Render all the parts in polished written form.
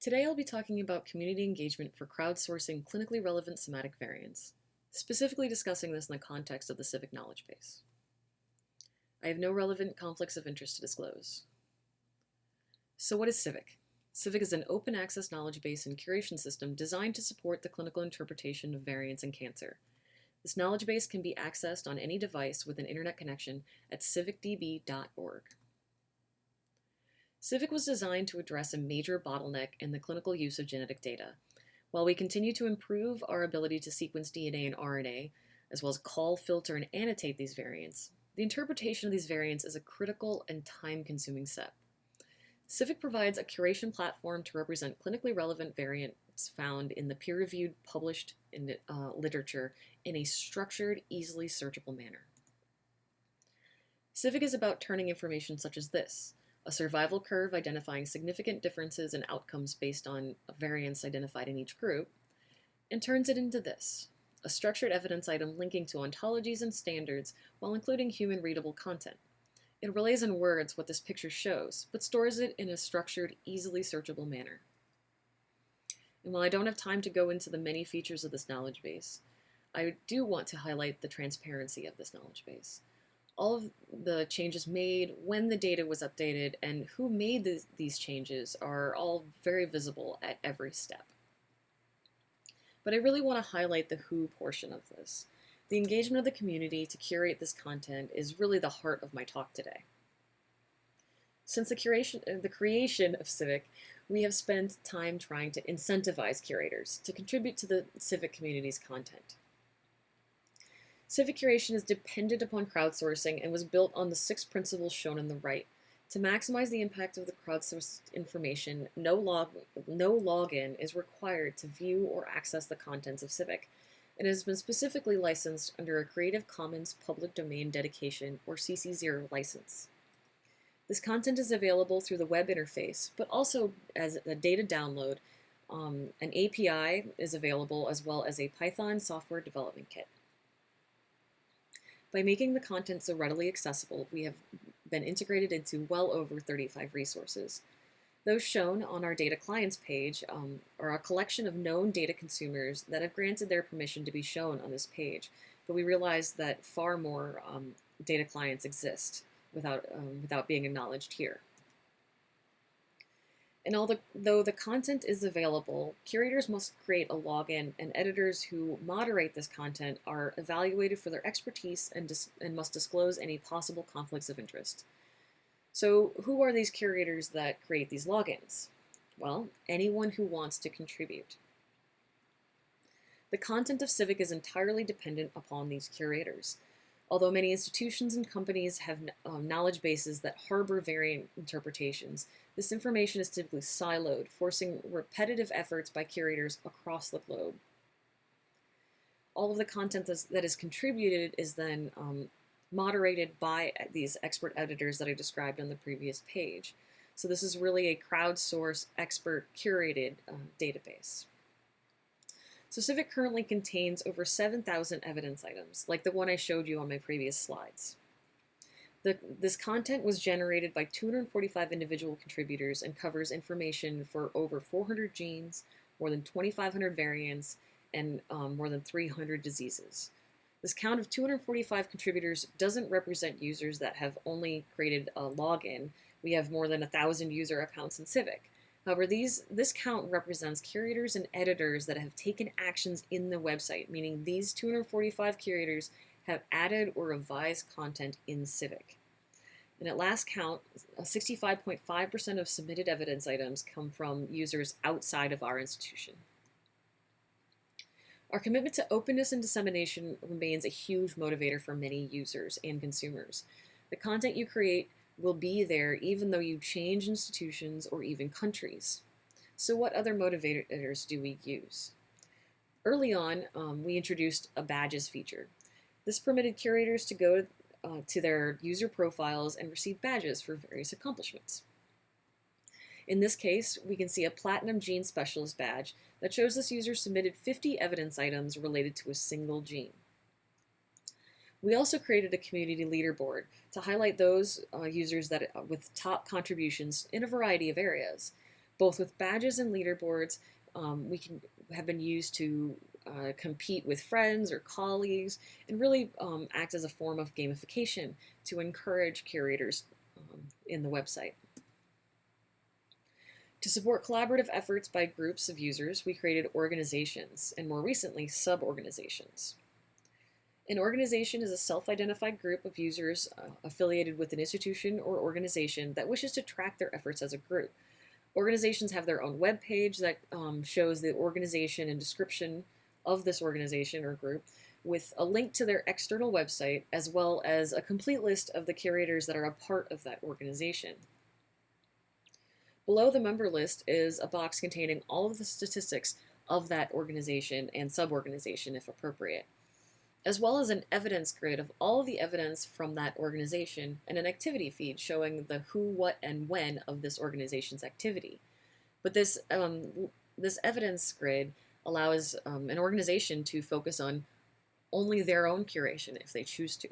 Today I'll be talking about community engagement for crowdsourcing clinically relevant somatic variants, specifically discussing this in the context of the CIViC knowledge base. I have no relevant conflicts of interest to disclose. So what is CIViC? CIViC is an open access knowledge base and curation system designed to support the clinical interpretation of variants in cancer. This knowledge base can be accessed on any device with an internet connection at civicdb.org. CIViC was designed to address a major bottleneck in the clinical use of genetic data. While we continue to improve our ability to sequence DNA and RNA, as well as call, filter, and annotate these variants, the interpretation of these variants is a critical and time-consuming step. CIViC provides a curation platform to represent clinically relevant variants found in the peer-reviewed, published literature in a structured, easily searchable manner. CIViC is about turning information such as this: a survival curve identifying significant differences in outcomes based on variants identified in each group, and turns it into this: a structured evidence item linking to ontologies and standards while including human-readable content. It relays in words what this picture shows, but stores it in a structured, easily searchable manner. And while I don't have time to go into the many features of this knowledge base, I do want to highlight the transparency of this knowledge base. All of the changes made, when the data was updated, and who made these changes are all very visible at every step. But I really want to highlight the who portion of this. The engagement of the community to curate this content is really the heart of my talk today. Since the creation of CIViC, we have spent time trying to incentivize curators to contribute to the CIViC community's content. CIViC curation is dependent upon crowdsourcing and was built on the 6 principles shown on the right. To maximize the impact of the crowdsourced information, no login is required to view or access the contents of CIViC, and has been specifically licensed under a Creative Commons Public Domain Dedication or CC0 license. This content is available through the web interface, but also as a data download. An API is available, as well as a Python software development kit. By making the content so readily accessible, we have been integrated into well over 35 resources. Those shown on our data clients page are a collection of known data consumers that have granted their permission to be shown on this page, but we realize that far more data clients exist without being acknowledged here. And though the content is available, curators must create a login, and editors who moderate this content are evaluated for their expertise and must disclose any possible conflicts of interest. So who are these curators that create these logins? Well, anyone who wants to contribute. The content of CIViC is entirely dependent upon these curators. Although many institutions and companies have knowledge bases that harbor variant interpretations, this information is typically siloed, forcing repetitive efforts by curators across the globe. All of the content that is contributed is then moderated by these expert editors that I described on the previous page. So this is really a crowdsourced, expert curated database. So CIViC currently contains over 7,000 evidence items, like the one I showed you on my previous slides. This content was generated by 245 individual contributors and covers information for over 400 genes, more than 2,500 variants, and more than 300 diseases. This count of 245 contributors doesn't represent users that have only created a login. We have more than 1,000 user accounts in CIViC. However, this count represents curators and editors that have taken actions in the website, meaning these 245 curators have added or revised content in CIViC. And at last count, 65.5% of submitted evidence items come from users outside of our institution. Our commitment to openness and dissemination remains a huge motivator for many users and consumers. The content you create will be there even though you change institutions or even countries. So what other motivators do we use? Early on, we introduced a badges feature. This permitted curators to go to their user profiles and receive badges for various accomplishments. In this case, we can see a Platinum Gene Specialist badge that shows this user submitted 50 evidence items related to a single gene. We also created a community leaderboard to highlight those users with top contributions in a variety of areas. Both with badges and leaderboards, we can have been used to compete with friends or colleagues and really act as a form of gamification to encourage curators in the website. To support collaborative efforts by groups of users, we created organizations, and more recently, sub-organizations. An organization is a self-identified group of users affiliated with an institution or organization that wishes to track their efforts as a group. Organizations have their own web page that shows the organization and description of this organization or group with a link to their external website, as well as a complete list of the curators that are a part of that organization. Below the member list is a box containing all of the statistics of that organization and sub-organization if appropriate, as well as an evidence grid of all of the evidence from that organization and an activity feed showing the who, what, and when of this organization's activity. But this evidence grid allows an organization to focus on only their own curation if they choose to.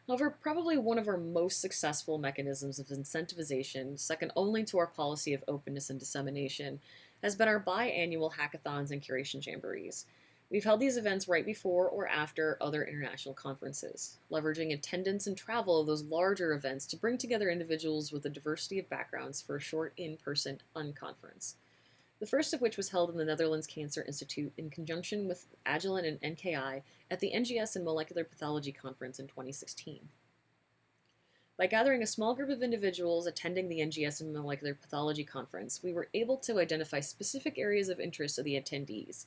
However, probably one of our most successful mechanisms of incentivization, second only to our policy of openness and dissemination, has been our biannual hackathons and curation jamborees. We've held these events right before or after other international conferences, leveraging attendance and travel of those larger events to bring together individuals with a diversity of backgrounds for a short in-person unconference. The first of which was held in the Netherlands Cancer Institute in conjunction with Agilent and NKI at the NGS and Molecular Pathology Conference in 2016. By gathering a small group of individuals attending the NGS and Molecular Pathology Conference, we were able to identify specific areas of interest of the attendees.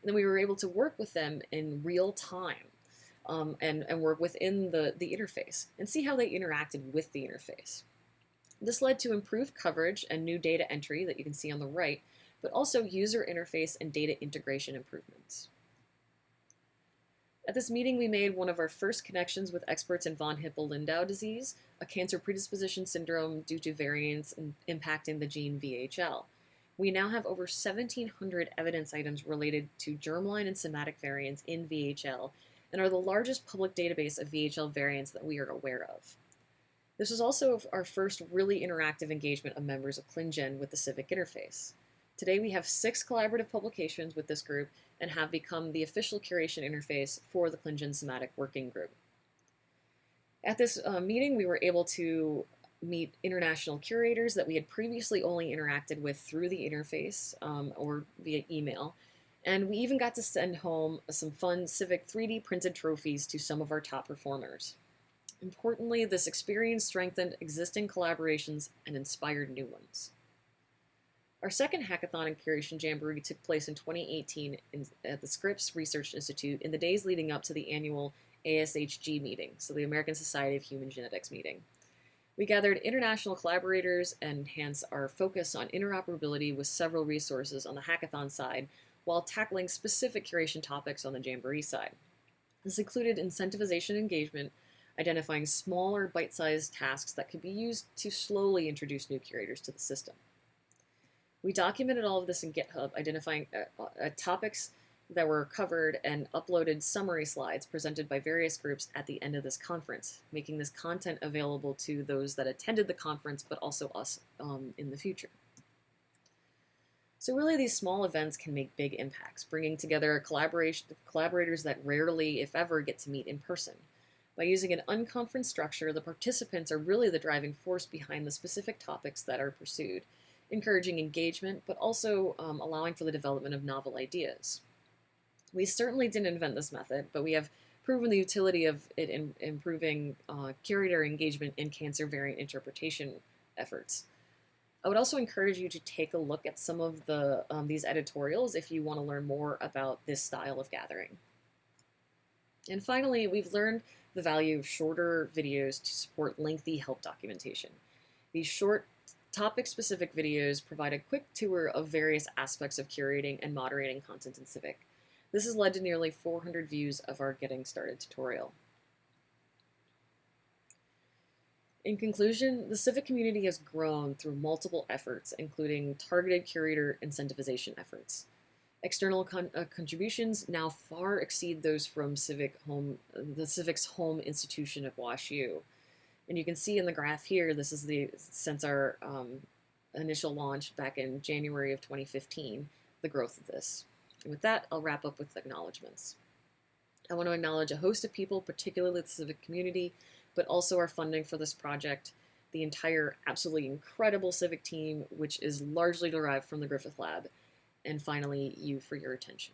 And then we were able to work with them in real time and work within the interface and see how they interacted with the interface. This led to improved coverage and new data entry that you can see on the right, but also user interface and data integration improvements. At this meeting, we made one of our first connections with experts in von Hippel-Lindau disease, a cancer predisposition syndrome due to variants impacting the gene VHL. We now have over 1,700 evidence items related to germline and somatic variants in VHL and are the largest public database of VHL variants that we are aware of. This was also our first really interactive engagement of members of ClinGen with the CIViC interface. Today we have 6 collaborative publications with this group and have become the official curation interface for the ClinGen Somatic Working Group. At this meeting, we were able to meet international curators that we had previously only interacted with through the interface or via email. And we even got to send home some fun CIViC 3D printed trophies to some of our top performers. Importantly, this experience strengthened existing collaborations and inspired new ones. Our second hackathon and curation jamboree took place in 2018 at the Scripps Research Institute in the days leading up to the annual ASHG meeting, so the American Society of Human Genetics meeting. We gathered international collaborators and enhanced our focus on interoperability with several resources on the hackathon side while tackling specific curation topics on the Jamboree side. This included incentivization engagement, identifying smaller bite-sized tasks that could be used to slowly introduce new curators to the system. We documented all of this in GitHub, identifying topics that were covered and uploaded summary slides presented by various groups at the end of this conference, making this content available to those that attended the conference, but also us in the future. So really these small events can make big impacts, bringing together collaborators that rarely, if ever, get to meet in person. By using an unconference structure, the participants are really the driving force behind the specific topics that are pursued, encouraging engagement, but also allowing for the development of novel ideas. We certainly didn't invent this method, but we have proven the utility of it in improving curator engagement in cancer variant interpretation efforts. I would also encourage you to take a look at some of these editorials if you want to learn more about this style of gathering. And finally, we've learned the value of shorter videos to support lengthy help documentation. These short topic-specific videos provide a quick tour of various aspects of curating and moderating content in CIViC. This has led to nearly 400 views of our Getting Started tutorial. In conclusion, the CIViC community has grown through multiple efforts, including targeted curator incentivization efforts. External contributions now far exceed those from the CIVIC's home institution of WashU. And you can see in the graph here, this is since our initial launch back in January of 2015, the growth of this. And with that, I'll wrap up with acknowledgements. I want to acknowledge a host of people, particularly the CIViC community, but also our funding for this project, the entire absolutely incredible CIViC team, which is largely derived from the Griffith Lab, and finally, you for your attention.